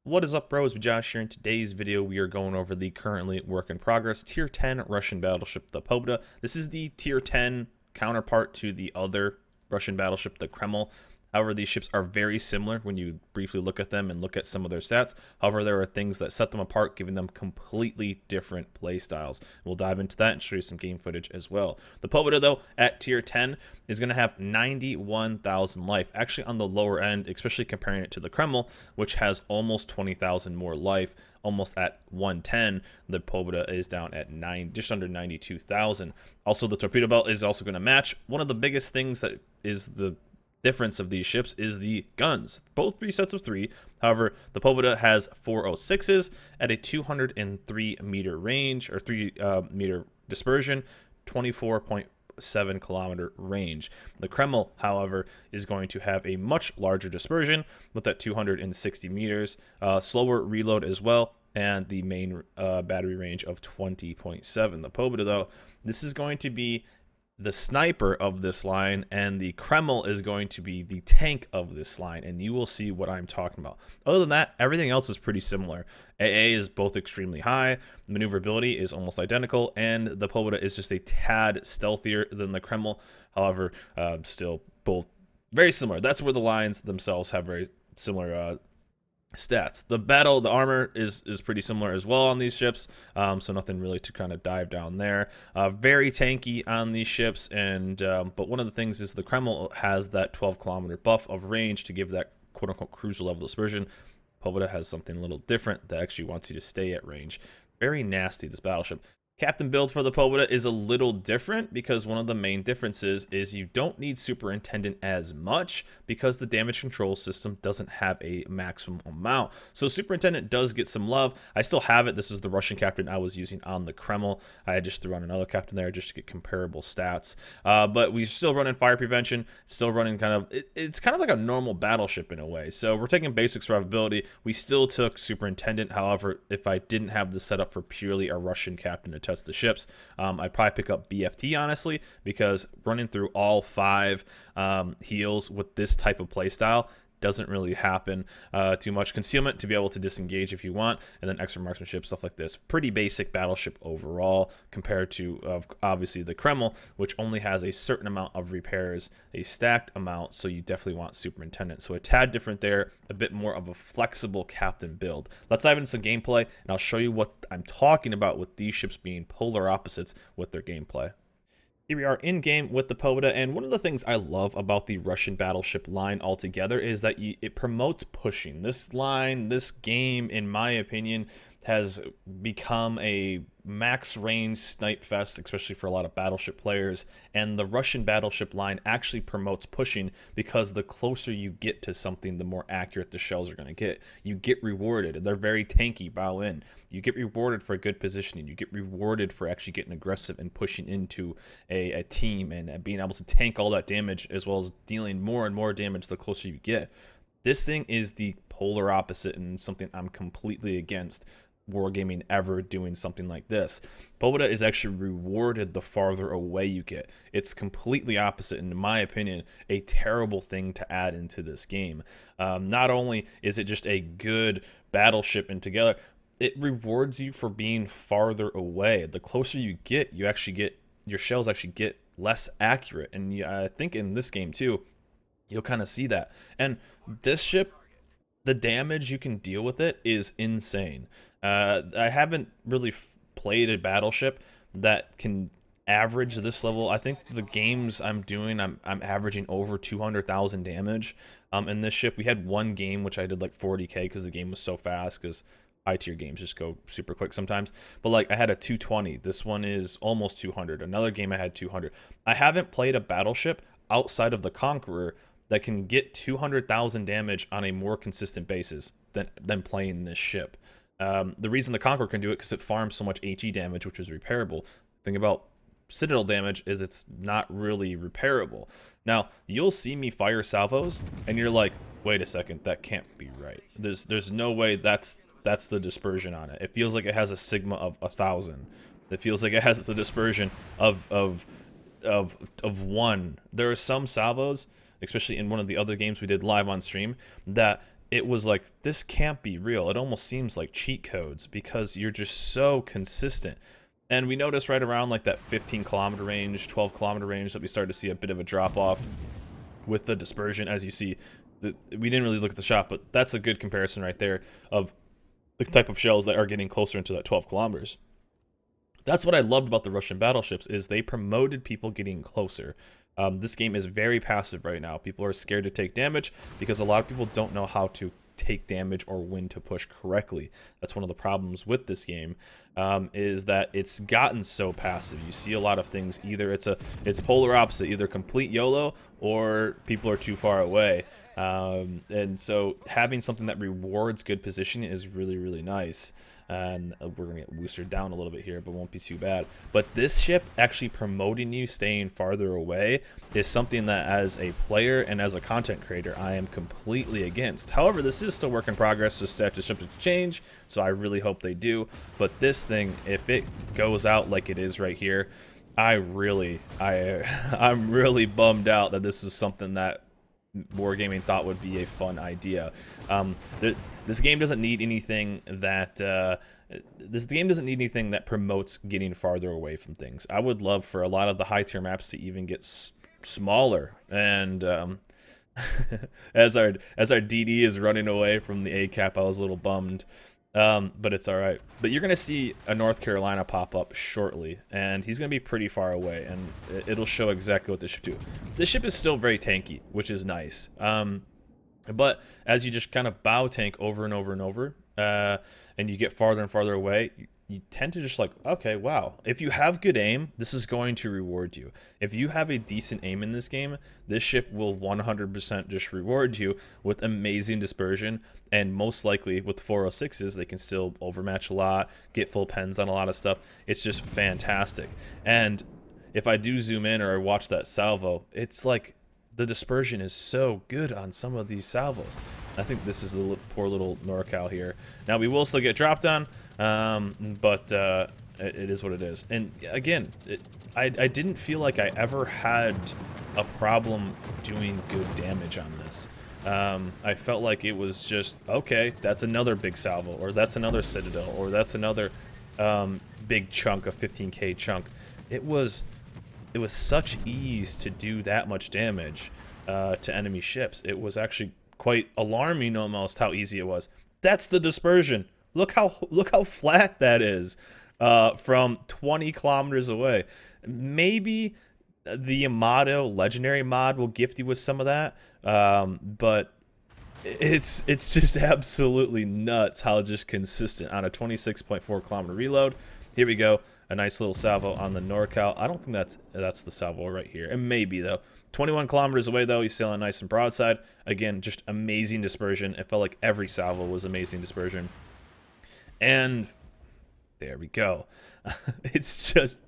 What is up, bros? Josh here. In today's video, we are going over the currently work in progress Tier 10 Russian battleship, the Pobeda. This is the Tier 10 counterpart to the other Russian battleship, the Kreml. However, these ships are very similar when you briefly look at them and look at some of their stats. However, there are things that set them apart, giving them completely different play styles. We'll dive into that and show you some game footage as well. The Pobeda, though, at Tier 10 is going to have 91,000 life, actually on the lower end, especially comparing it to the Kreml, which has almost 20,000 more life. Almost at 110, the Pobeda is down at just under 92,000. Also, the torpedo belt is also going to match. One of the biggest things that is the difference of these ships is the guns, both 3 sets of 3. However, the Pobeda has 406s at a 203 meter range, or 3 meter dispersion, 24.7 kilometer range. The Kreml, however, is going to have a much larger dispersion with that 260 meters, slower reload as well, and the main battery range of 20.7. The Pobeda, though, this is going to be the sniper of this line, and the Kreml is going to be the tank of this line, and you will see what I'm talking about. Other than that, everything else is pretty similar. AA is both extremely high, maneuverability is almost identical, and the Pobeda is just a tad stealthier than the Kreml. However, still both very similar. That's where the lines themselves have very similar stats. The armor is pretty similar as well on these ships, so nothing really to kind of dive down there. Very tanky on these ships, and but one of the things is the Kreml has that 12-kilometer buff of range to give that quote-unquote cruiser level dispersion. Pobeda has something a little different that actually wants you to stay at range. Very nasty, this battleship. Captain build for the Pobeda is a little different because one of the main differences is you don't need Superintendent as much because the damage control system doesn't have a maximum amount. So Superintendent does get some love. I still have it. This is the Russian captain I was using on the Kreml. I just threw on another captain there just to get comparable stats. But we're still running fire prevention, still running it's kind of like a normal battleship in a way. So we're taking basic survivability. We still took Superintendent. However, if I didn't have this set up for purely a Russian captain to test the ships, I'd probably pick up BFT, honestly, because running through all 5 heals with this type of playstyle doesn't really happen. Too much concealment to be able to disengage if you want, and then extra marksmanship, stuff like this. Pretty basic battleship overall compared to obviously the Kreml, which only has a certain amount of repairs, a stacked amount, so you definitely want Superintendent. So a tad different there, a bit more of a flexible captain build. Let's dive into some gameplay, and I'll show you what I'm talking about with these ships being polar opposites with their gameplay. Here we are in game with the Pobeda, and one of the things I love about the Russian battleship line altogether is that it promotes pushing. This line, this game, in my opinion, has become a max range snipe fest, especially for a lot of battleship players, and the Russian battleship line actually promotes pushing because the closer you get to something, the more accurate the shells are going to get. You get rewarded. They're very tanky, bow in. You get rewarded for good positioning. You get rewarded for actually getting aggressive and pushing into a team and being able to tank all that damage, as well as dealing more and more damage the closer you get. This thing is the polar opposite and something I'm completely against wargaming ever doing something like this. Pobeda is actually rewarded the farther away you get. It's completely opposite, and in my opinion, a terrible thing to add into this game. Not only is it just a good battleship and together, it rewards you for being farther away. The closer you get, your shells actually get less accurate, and I think in this game too, you'll kind of see that. And this ship, the damage you can deal with it is insane. I haven't really played a battleship that can average this level. I think the games I'm doing, I'm averaging over 200,000 damage in this ship. We had one game which I did like 40k because the game was so fast, because high tier games just go super quick sometimes. But like I had a 220. This one is almost 200. Another game I had 200. I haven't played a battleship outside of the Conqueror that can get 200,000 damage on a more consistent basis than playing this ship. The reason the Conqueror can do it because it farms so much HE damage, which is repairable. The thing about Citadel damage is it's not really repairable. Now, you'll see me fire salvos, and you're like, wait a second, that can't be right. There's no way that's the dispersion on it. It feels like it has a sigma of 1,000. It feels like it has the dispersion of 1. There are some salvos, especially in one of the other games we did live on stream, that it was like, this can't be real. It almost seems like cheat codes because you're just so consistent. And we noticed right around like that 15-kilometer range, 12-kilometer range that we started to see a bit of a drop off with the dispersion. As you see, we didn't really look at the shot, but that's a good comparison right there of the type of shells that are getting closer into that 12 kilometers. That's what I loved about the Russian battleships, is they promoted people getting closer. This game is very passive right now. People are scared to take damage because a lot of people don't know how to take damage or when to push correctly. That's one of the problems with this game, is that it's gotten so passive. You see a lot of things, either it's polar opposite, either complete YOLO or people are too far away. And so having something that rewards good positioning is really, really nice. And we're going to get boosted down a little bit here, but won't be too bad. But this ship actually promoting you staying farther away is something that, as a player and as a content creator, I am completely against. However, this is still work in progress, so stats are subject to change, so I really hope they do. But this thing, if it goes out like it is right here, I'm really bummed out that this is something that Wargaming thought would be a fun idea. This game doesn't need anything that promotes getting farther away from things. I would love for a lot of the high tier maps to even get smaller. And as our DD is running away from the A cap, I was a little bummed. But it's all right. But you're gonna see a North Carolina pop up shortly, and he's gonna be pretty far away, and it'll show exactly what this ship do. This ship is still very tanky, which is nice. But as you just kind of bow tank over and over and over, and you get farther and farther away, you tend to just like, okay, wow. If you have good aim, this is going to reward you. If you have a decent aim in this game, this ship will 100% just reward you with amazing dispersion, and most likely with 406s, they can still overmatch a lot, get full pens on a lot of stuff. It's just fantastic. And if I do zoom in or watch that salvo, it's like the dispersion is so good on some of these salvos. I think this is the poor little NorCal here. Now, we will still get dropped on, but it is what it is. And again, I didn't feel like I ever had a problem doing good damage on this. I felt like it was just, okay, that's another big salvo, or that's another citadel, or that's another big chunk, a 15k chunk. It was such ease to do that much damage to enemy ships. It was actually quite alarming almost how easy it was. That's the dispersion. Look how flat that is from 20 kilometers away. Maybe the Yamato legendary mod will gift you with some of that, but it's just absolutely nuts how just consistent on a 26.4 kilometer reload. Here we go. A nice little salvo on the NorCal. I don't think that's the salvo right here. It may be, though. 21 kilometers away, though. He's sailing nice and broadside. Again, just amazing dispersion. It felt like every salvo was amazing dispersion. And there we go. It's just...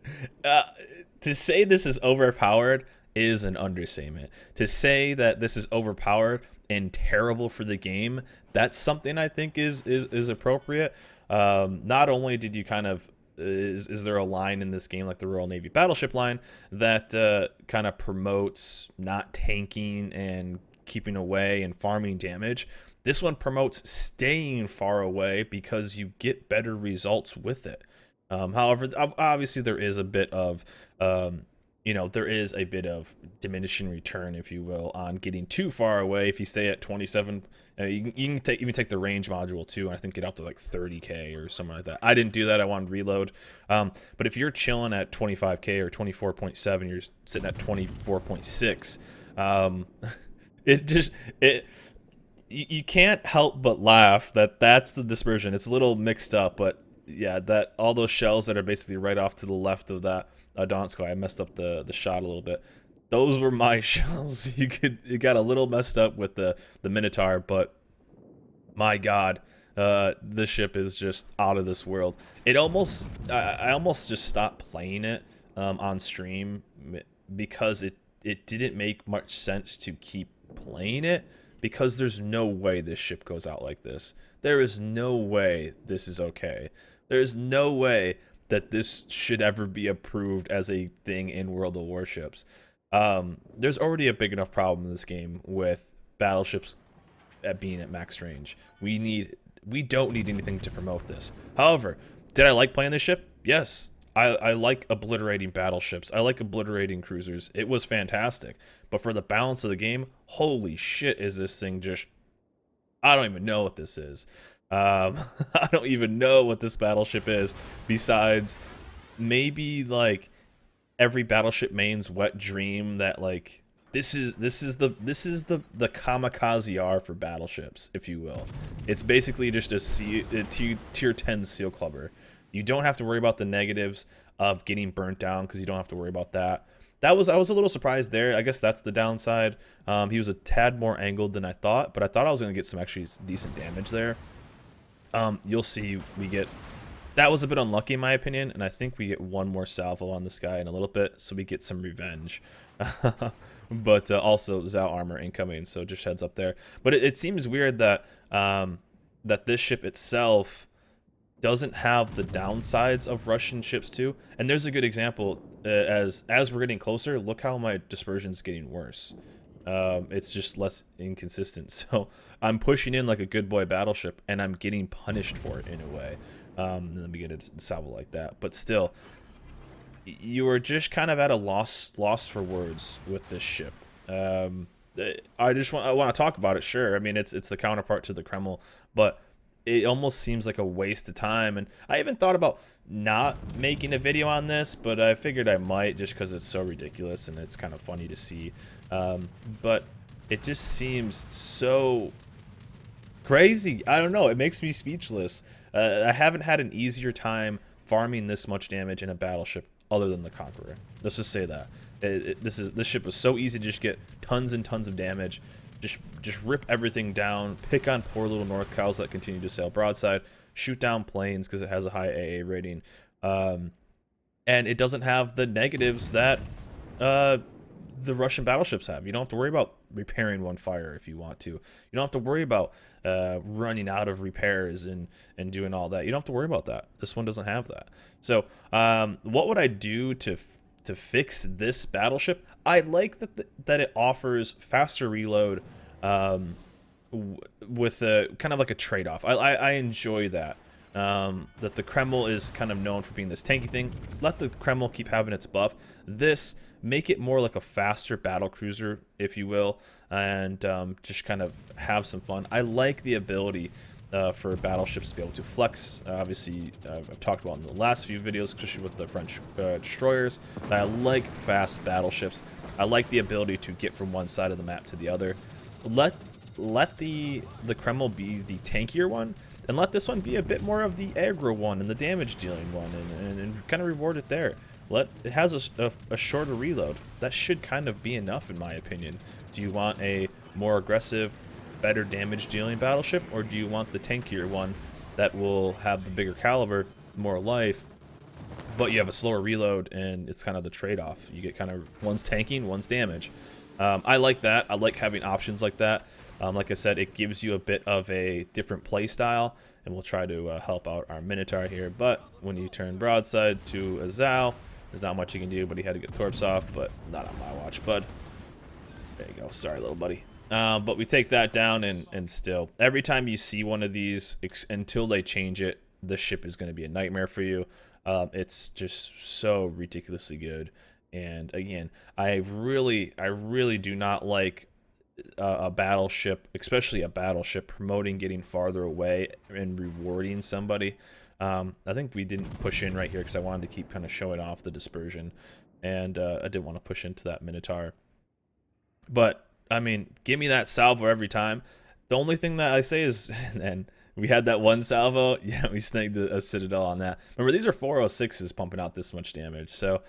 to say this is overpowered is an understatement. To say that this is overpowered and terrible for the game, that's something I think is appropriate. Not only did you kind of... Is there a line in this game like the Royal Navy Battleship line that kind of promotes not tanking and keeping away and farming damage? This one promotes staying far away because you get better results with it. However, obviously there is a bit of there is a bit of diminishing return, if you will, on getting too far away. If you stay at 27, you can even take the range module too, and I think get up to like 30k or something like that. I didn't do that. I wanted to reload. But if you're chilling at 25k or 24.7, you're sitting at 24.6. You can't help but laugh that's the dispersion. It's a little mixed up, but yeah, that all those shells that are basically right off to the left of that Donskoy, I messed up the shot a little bit. Those were my shells. It got a little messed up with the Minotaur, but my God, this ship is just out of this world. I almost just stopped playing it on stream because it didn't make much sense to keep playing it, because there's no way this ship goes out like this. There is no way this is okay. There's no way that this should ever be approved as a thing in World of Warships. There's already a big enough problem in this game with battleships at being at max range. We don't need anything to promote this. However, did I like playing this ship? Yes. I like obliterating battleships. I like obliterating cruisers. It was fantastic. But for the balance of the game, holy shit, is this thing just... I don't even know what this is. I don't even know what this battleship is, besides maybe like every battleship main's wet dream that like this is the kamikaze R for battleships, if you will. It's basically just a tier 10 seal clubber. You don't have to worry about the negatives of getting burnt down, because you don't have to worry about that. I was a little surprised there. I guess that's the downside. He was a tad more angled than I thought, but I thought I was going to get some actually decent damage there. You'll see we get... That was a bit unlucky in my opinion, and I think we get one more salvo on this guy in a little bit, so we get some revenge. But also Zao armor incoming, so just heads up there. But it seems weird that that this ship itself doesn't have the downsides of Russian ships too. And there's a good example. As we're getting closer, look how my dispersion's getting worse. It's just less inconsistent. So I'm pushing in like a good boy battleship, and I'm getting punished for it in a way. And then we get a salvo like that. But still, you are just kind of at a loss for words with this ship. I want to talk about it. Sure, I mean it's the counterpart to the Kreml, but it almost seems like a waste of time. And I even thought about not making a video on this, but I figured I might, just because it's so ridiculous and it's kind of funny to see. But it just seems so crazy. I don't know. It makes me speechless. I haven't had an easier time farming this much damage in a battleship other than the Conqueror. Let's just say that. This ship was so easy to just get tons and tons of damage. Just rip everything down, pick on poor little North cows that continue to sail broadside, shoot down planes because it has a high AA rating, and it doesn't have the negatives that the Russian battleships have. You don't have to worry about repairing one fire if you want to. You don't have to worry about running out of repairs and doing all that. You don't have to worry about that. This one doesn't have that. So what would I do to fix this battleship? I like that it offers faster reload with a kind of like a trade-off. I enjoy that. That the Kreml is kind of known for being this tanky thing. Let the Kreml keep having its buff. This, make it more like a faster battle cruiser, if you will, and just kind of have some fun. I like the ability for battleships to be able to flex. Obviously, I've talked about in the last few videos, especially with the French destroyers, that I like fast battleships. I like the ability to get from one side of the map to the other. Let the Kreml be the tankier one, and let this one be a bit more of the aggro one and the damage dealing one, and kind of reward it there. It has a shorter reload. That should kind of be enough, in my opinion. Do you want a more aggressive, better damage dealing battleship, or do you want the tankier one that will have the bigger caliber, more life, but you have a slower reload, and it's kind of the trade-off? You get kind of, one's tanking, one's damage. I like that. I like having options like that. Like I said, it gives you a bit of a different play style, and we'll try to help out our Minotaur here. But when you turn broadside to a Zao, there's not much you can do, but he had to get torps off, but not on my watch, bud. There you go. Sorry, little buddy. But we take that down, and still, every time you see one of these, until they change it, the ship is going to be a nightmare for you. It's just so ridiculously good. And again, I really do not like a battleship, especially a battleship, promoting getting farther away and rewarding somebody. I think we didn't push in right here because I wanted to keep kind of showing off the dispersion, and I didn't want to push into that Minotaur. But I mean, give me that salvo every time. The only thing that I say is, and we had that one salvo. Yeah, we snagged a Citadel on that. Remember, these are 406s pumping out this much damage. So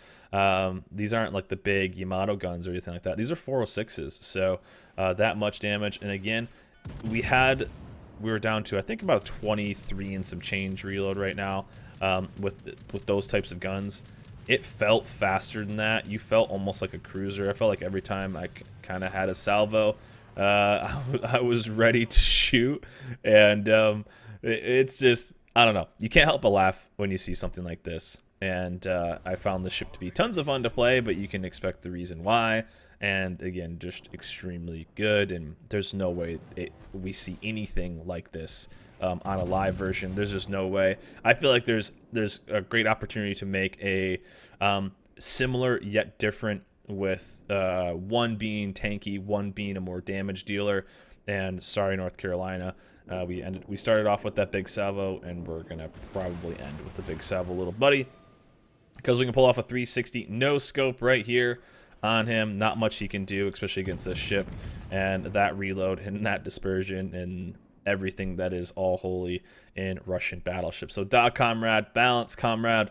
these aren't like the big Yamato guns or anything like that. These are 406s. So that much damage. And again, we were down to, I think, about 23 and some change reload right now with those types of guns. It felt faster than that. You felt almost like a cruiser. I felt like every time I kind of had a salvo, I was ready to shoot. And it's just, I don't know. You can't help but laugh when you see something like this. And I found the ship to be tons of fun to play, but you can expect the reason why. and again, just extremely good. And there's no way we see anything like this on a live version. There's just no way. I feel like there's a great opportunity to make a similar yet different, with one being tanky, one being a more damage dealer. And sorry, North Carolina, we started off with that big salvo, and we're gonna probably end with the big salvo, little buddy, because we can pull off a 360 no scope right here on him. Not much he can do, especially against this ship, and that reload and that dispersion and everything that is all holy in Russian Battleship. So comrade, balance, comrade.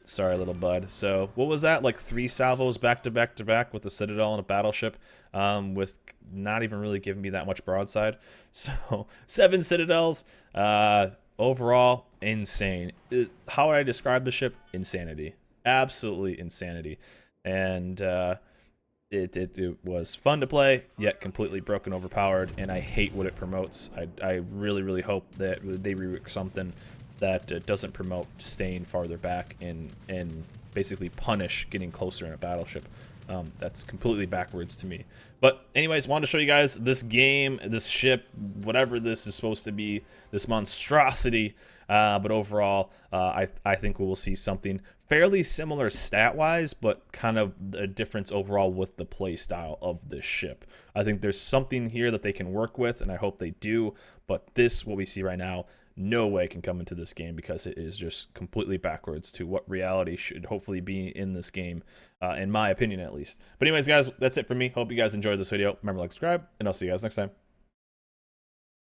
Sorry, little bud. So what was that, like 3 salvos back to back to back with the Citadel and a Battleship, with not even really giving me that much broadside. So 7 Citadels. Overall, insane. How would I describe the ship? Insanity. Absolutely insanity. And it was fun to play, yet completely broken, overpowered, and I hate what it promotes. I really, really hope that they rework something that doesn't promote staying farther back and basically punish getting closer in a battleship. That's completely backwards to me. But anyways, wanted to show you guys this game, this ship, whatever this is supposed to be, this monstrosity. But overall, I think we will see something fairly similar stat-wise, but kind of a difference overall with the play style of this ship. I think there's something here that they can work with, and I hope they do. But this, what we see right now, no way can come into this game, because it is just completely backwards to what reality should hopefully be in this game, in my opinion at least. But anyways, guys, that's it for me. Hope you guys enjoyed this video. Remember to like, subscribe, and I'll see you guys next time.